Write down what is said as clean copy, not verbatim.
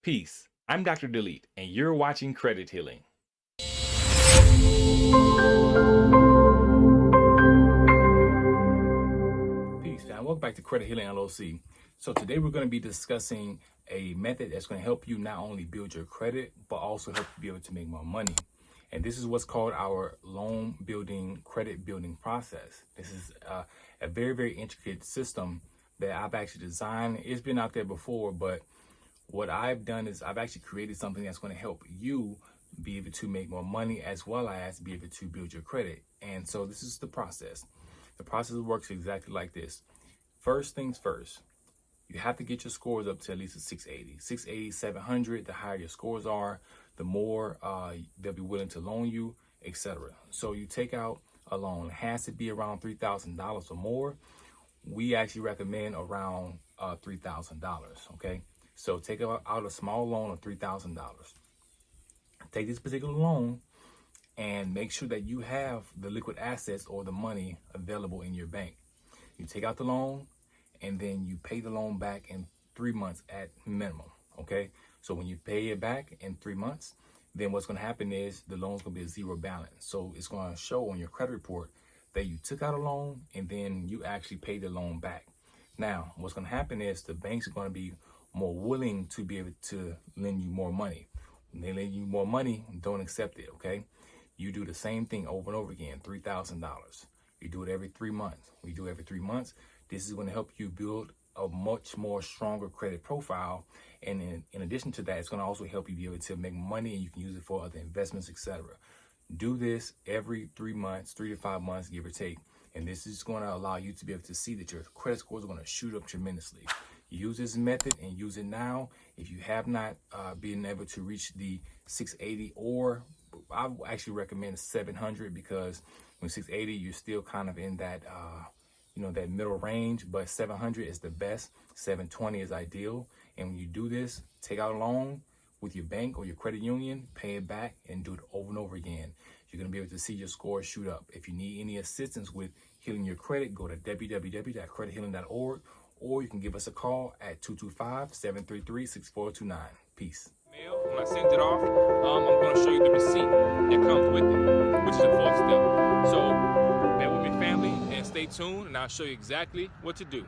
Peace. I'm Dr. Delete, and you're watching Credit Healing. Peace, fam. Welcome back to Credit Healing LLC. So today we're going to be discussing a method that's going to help you not only build your credit, but also help you be able to make more money. And this is what's called our loan building, credit building process. This is a very, very intricate system that I've actually designed. It's been out there before, but what I've done is I've actually created something that's going to help you be able to make more money as well as be able to build your credit. And so this is the process. The process works exactly like this. First things first, you have to get your scores up to at least a 680. 680, 700, the higher your scores are, the more they'll be willing to loan you, etc. So you take out a loan. It has to be around $3,000 or more. We actually recommend around $3,000, okay? So take out a small loan of $3,000. Take this particular loan and make sure that you have the liquid assets or the money available in your bank. You take out the loan and then you pay the loan back in 3 months at minimum, okay? So when you pay it back in 3 months, then what's going to happen is the loan's going to be a zero balance. So it's going to show on your credit report that you took out a loan and then you actually paid the loan back. Now, what's going to happen is the banks are going to be more willing to be able to lend you more money. When they lend you more money, don't accept it, okay? You do the same thing over and over again, $3,000. You do it every 3 months. We do it every 3 months. This is going to help you build a much more stronger credit profile. And in addition to that, it's going to also help you be able to make money and you can use it for other investments, etc. Do this every 3 months, 3 to 5 months, give or take. And this is going to allow you to be able to see that your credit scores are going to shoot up tremendously. Use this method and use it now. If you have not been able to reach the 680, or I actually recommend 700, because when 680, you're still kind of in that, that middle range, but 700 is the best. 720 is ideal. And when you do this, take out a loan with your bank or your credit union, pay it back, and do it over and over again. You're going to be able to see your scores shoot up. If you need any assistance with healing your credit, go to www.credithealing.org, or you can give us a call at 225-733-6429. Peace. Mail, when I send it off, I'm going to show you the receipt that comes with it, which is the fourth step. So bear with me, family, and stay tuned, and I'll show you exactly what to do.